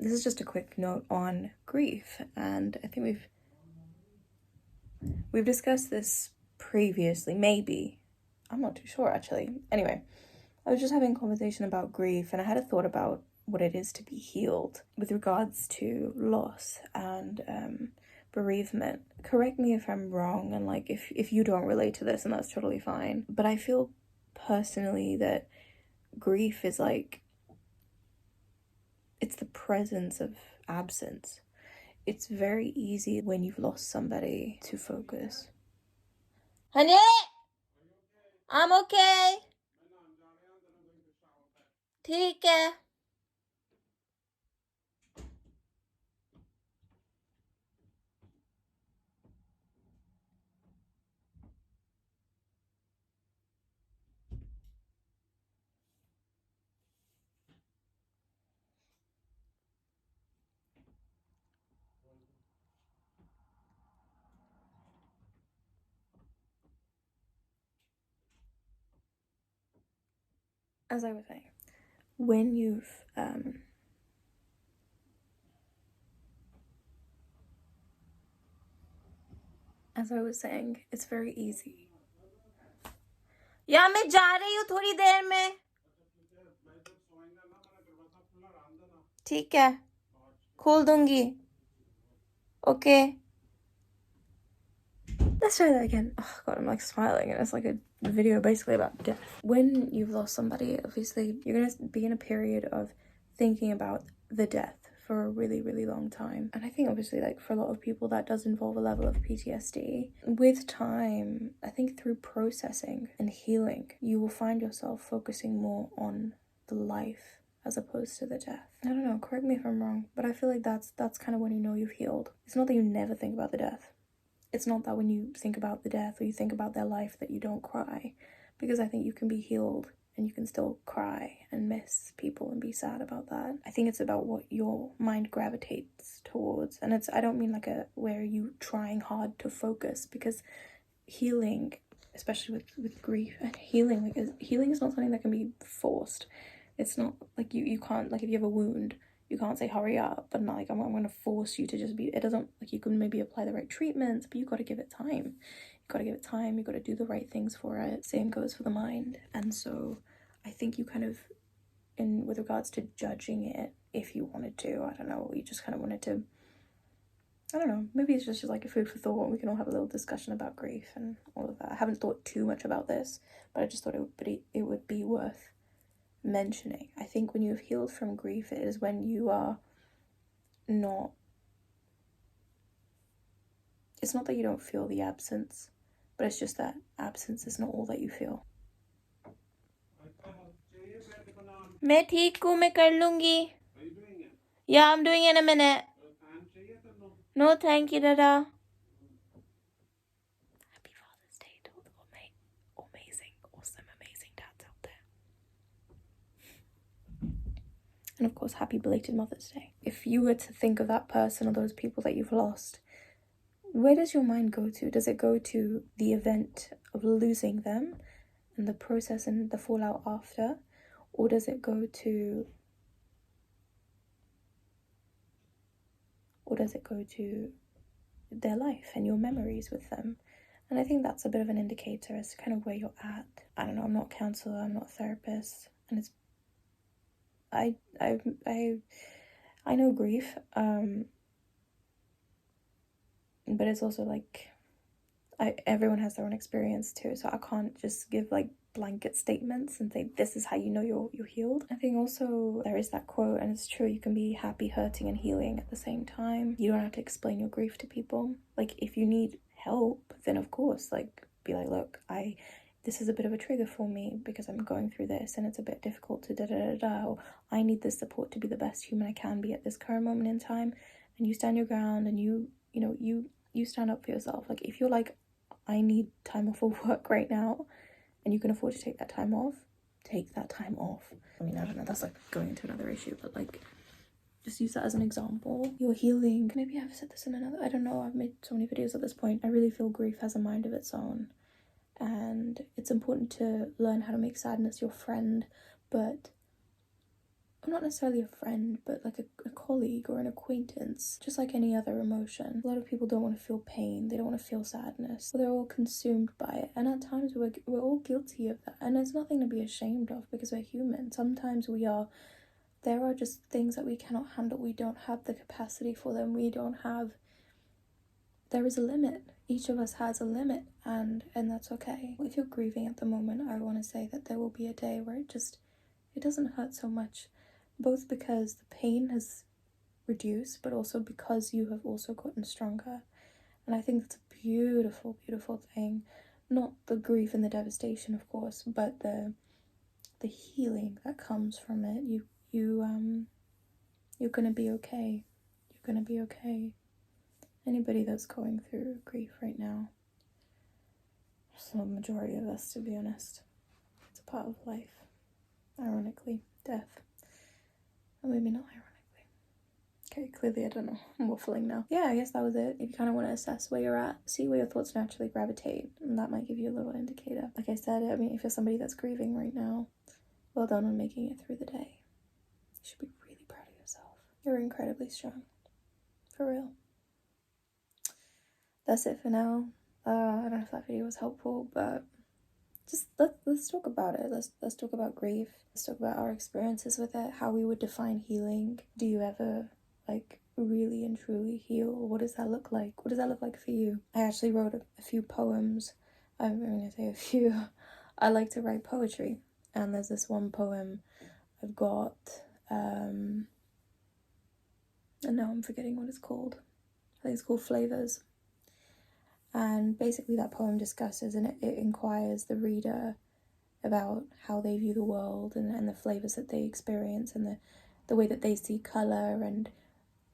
this is just a quick note on grief, and I think we've discussed this previously, maybe. I'm not too sure, actually. Anyway, I was just having a conversation about grief, and I had a thought about what it is to be healed with regards to loss and bereavement. Correct me if I'm wrong, and like if you don't relate to this, and that's totally fine. But I feel personally that grief is like, it's the presence of absence. It's very easy when you've lost somebody to focus. Honey, I'm okay. ठीक है. As I was saying, when you've as I was saying, it's very easy. या मैं जा रही हूँ थोड़ी देर में. ठीक है, खोल दूंगी. Okay. Let's try that again. Oh god, I'm like smiling and it's like a video basically about death. When you've lost somebody, obviously you're gonna be in a period of thinking about the death for a really, really long time. And I think obviously like for a lot of people that does involve a level of PTSD. With time, I think through processing and healing, you will find yourself focusing more on the life as opposed to the death. I don't know, correct me if I'm wrong, but I feel like that's kind of when you know you've healed. It's not that you never think about the death. It's not that when you think about the death or you think about their life that you don't cry, because I think you can be healed and you can still cry and miss people and be sad about that. I think it's about what your mind gravitates towards, and I don't mean like where you trying hard to focus, because healing, especially with grief and healing is not something that can be forced. It's not like you can't, like if you have a wound, you can't say hurry up, but not like I'm going to force you to just be, it doesn't, like you can maybe apply the right treatments, but you got to give it time. You got to give it time, you got to do the right things for it. Same goes for the mind. And so I think you kind of, with regards to judging it, if you wanted to, I don't know, you just kind of wanted to, I don't know, maybe it's just like a food for thought. We can all have a little discussion about grief and all of that. I haven't thought too much about this, but I just thought it would be worth mentioning. I think when you've healed from grief, it is when you are not, it's not that you don't feel the absence, but it's just that absence is not all that you feel. मैं ठीक हूँ, मैं कर लूँगी. Yeah, I'm doing it in a minute. No, thank you, Dada. Happy Father's Day to all the amazing, awesome, amazing dads out there. And of course, happy belated Mother's Day. If you were to think of that person or those people that you've lost, where does your mind go to? Does it go to the event of losing them and the process and the fallout after? Or does it go to their life and your memories with them? And I think that's a bit of an indicator as to kind of where you're at. I don't know, I'm not a counselor, I'm not a therapist, and it's I know grief, but it's also like everyone has their own experience too, so I can't just give like blanket statements and say this is how you know you're healed. I think also there is that quote, and it's true, you can be happy, hurting, and healing at the same time. You don't have to explain your grief to people. Like if you need help, then of course, like be like, look, this is a bit of a trigger for me because I'm going through this and it's a bit difficult to or I need this support to be the best human I can be at this current moment in time. And you stand your ground and you stand up for yourself. Like if you're like, I need time off of work right now and you can afford to take that time off, take that time off. I mean, I don't know, that's like going into another issue, but like just use that as an example. You're healing. Maybe I've said this in another, I don't know, I've made so many videos at this point. I really feel grief has a mind of its own. And it's important to learn how to make sadness your friend, but not necessarily a friend, but like a colleague or an acquaintance, just like any other emotion. A lot of people don't want to feel pain, they don't want to feel sadness, they're all consumed by it, and at times we're all guilty of that, and there's nothing to be ashamed of because we're human. Sometimes we are. There are just things that we cannot handle. We don't have the capacity for them. There is a limit. Each of us has a limit, and that's okay. If you're grieving at the moment, I want to say that there will be a day where it doesn't hurt so much, both because the pain has reduced, but also because you have also gotten stronger. And I think that's a beautiful, beautiful thing. Not the grief and the devastation, of course, but the healing that comes from it. You're gonna be okay. You're gonna be okay. Anybody that's going through grief right now, so the majority of us, to be honest, it's a part of life. Ironically, death. Or maybe not ironically. Okay, clearly I don't know. I'm waffling now. Yeah, I guess that was it. If you kind of want to assess where you're at, see where your thoughts naturally gravitate, and that might give you a little indicator. Like I said, I mean, if you're somebody that's grieving right now, well done on making it through the day. You should be really proud of yourself. You're incredibly strong. For real. That's it for now. I don't know if that video was helpful, but just let's talk about it. Let's talk about grief. Let's talk about our experiences with it, how we would define healing. Do you ever like really and truly heal? What does that look like? What does that look like for you? I actually wrote a few poems. I'm gonna say a few. I like to write poetry, and there's this one poem I've got, and now I'm forgetting what it's called. I think it's called Flavours. And basically that poem discusses and it inquires the reader about how they view the world and the flavours that they experience and the way that they see colour and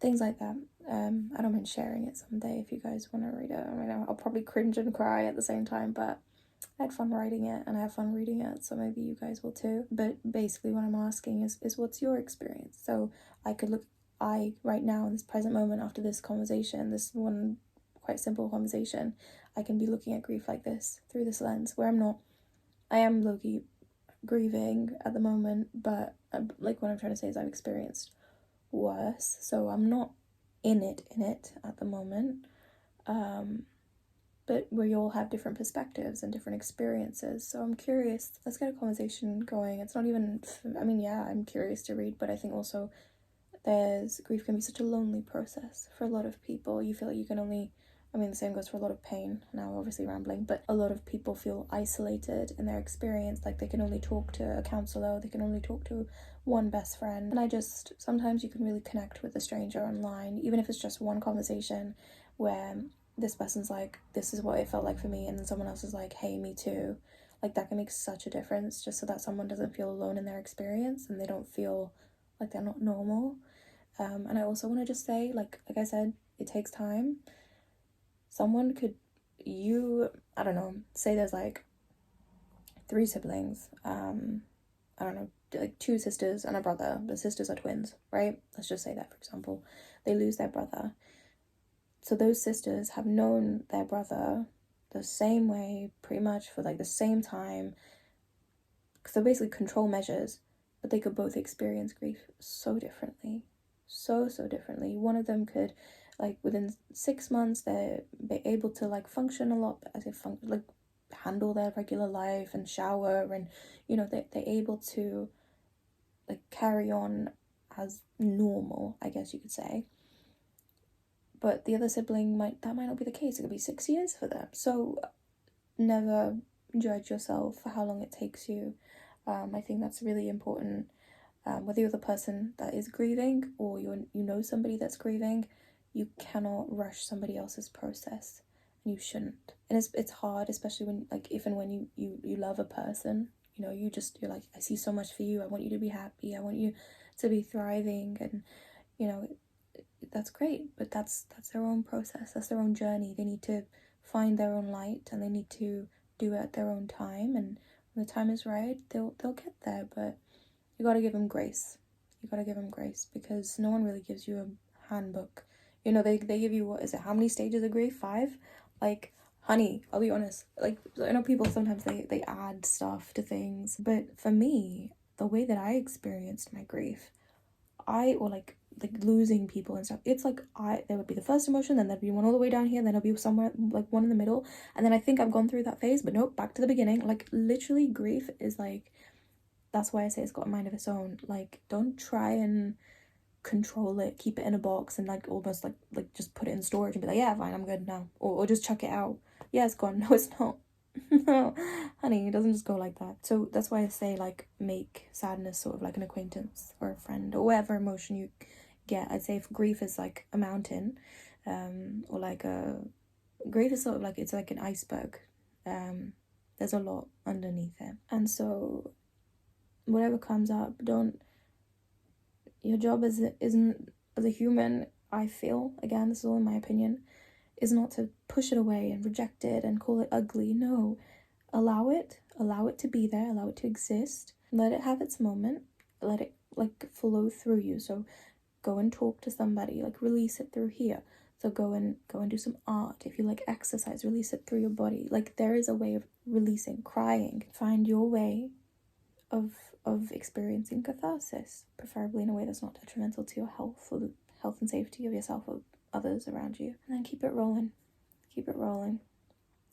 things like that. I don't mind sharing it someday if you guys want to read it. I mean, I'll probably cringe and cry at the same time, but I had fun writing it and I have fun reading it, so maybe you guys will too. But basically what I'm asking is what's your experience? So right now in this present moment after this conversation, this one quite simple conversation, I can be looking at grief like this, through this lens, where I am low-key grieving at the moment, but like what I'm trying to say is I've experienced worse, so I'm not in it at the moment, but we all have different perspectives and different experiences, so I'm curious. Let's get a conversation going. It's not even, I mean, yeah, I'm curious to read, but I think also grief can be such a lonely process for a lot of people. You feel like you can only, I mean, the same goes for a lot of pain. Now, obviously rambling, but a lot of people feel isolated in their experience. Like they can only talk to a counselor, they can only talk to one best friend. And sometimes you can really connect with a stranger online, even if it's just one conversation where this person's like, this is what it felt like for me, and then someone else is like, hey, me too. Like that can make such a difference, just so that someone doesn't feel alone in their experience and they don't feel like they're not normal. And I also want to just say, like I said, it takes time. Someone could, I don't know, say there's like 3 siblings, I don't know, like 2 sisters and a brother. The sisters are twins, right? Let's just say that, for example. They lose their brother. So those sisters have known their brother the same way, pretty much for like the same time. So basically control measures, but they could both experience grief so differently. So differently. One of them could, like, within 6 months they're able to like function a lot, like handle their regular life and shower, and you know, they're able to like carry on as normal, I guess you could say. But the other sibling might not be the case. It could be 6 years for them. So never judge yourself for how long it takes you. I think that's really important. Whether you're the person that is grieving or you know somebody that's grieving, you cannot rush somebody else's process, and you shouldn't. And it's hard, especially when, like, if and when you love a person, you know, you're like, I see so much for you. I want you to be happy. I want you to be thriving, and you know, that's great. But that's their own process. That's their own journey. They need to find their own light, and they need to do it at their own time. And when the time is right, they'll get there. But you gotta give them grace. You gotta give them grace, because no one really gives you a handbook. You know, they give you, what is it, how many stages of grief? 5? Like, honey, I'll be honest. Like, I know people sometimes they add stuff to things, but for me, the way that I experienced my grief, or like losing people and stuff, it's like there would be the first emotion, then there'd be one all the way down here, and then there'll be somewhere like one in the middle, and then I think I've gone through that phase, but nope, back to the beginning. Like literally grief is like, that's why I say it's got a mind of its own. Like, don't try and control it, keep it in a box, and like almost like just put it in storage and be like, yeah, fine, I'm good now, or just chuck it out. Yeah, it's gone. No, it's not. No, honey, it doesn't just go like that. So that's why I say, like, make sadness sort of like an acquaintance or a friend, or whatever emotion you get. I'd say if grief is like a mountain, or like grief is sort of like, it's like an iceberg. There's a lot underneath it, and so whatever comes up, your job isn't as a human, I feel, again, this is all in my opinion, is not to push it away and reject it and call it ugly. No, allow it to be there, allow it to exist, let it have its moment, let it like flow through you. So go and talk to somebody, like release it through here. So go and do some art. If you like exercise, release it through your body. Like, there is a way of releasing, crying. Find your way of experiencing catharsis, preferably in a way that's not detrimental to your health or the health and safety of yourself or others around you. And then keep it rolling.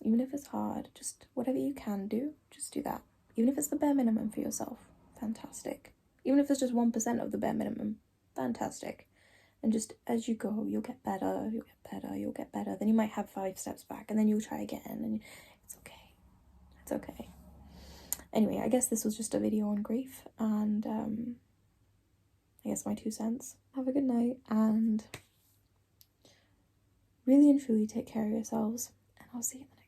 Even if it's hard, just whatever you can do, just do that. Even if it's the bare minimum for yourself, fantastic. Even if it's just 1% of the bare minimum, fantastic. And just as you go, you'll get better. Then you might have 5 steps back, and then you'll try again, and it's okay. Anyway, I guess this was just a video on grief, and I guess my 2 cents. Have a good night, and really and truly take care of yourselves, and I'll see you in the next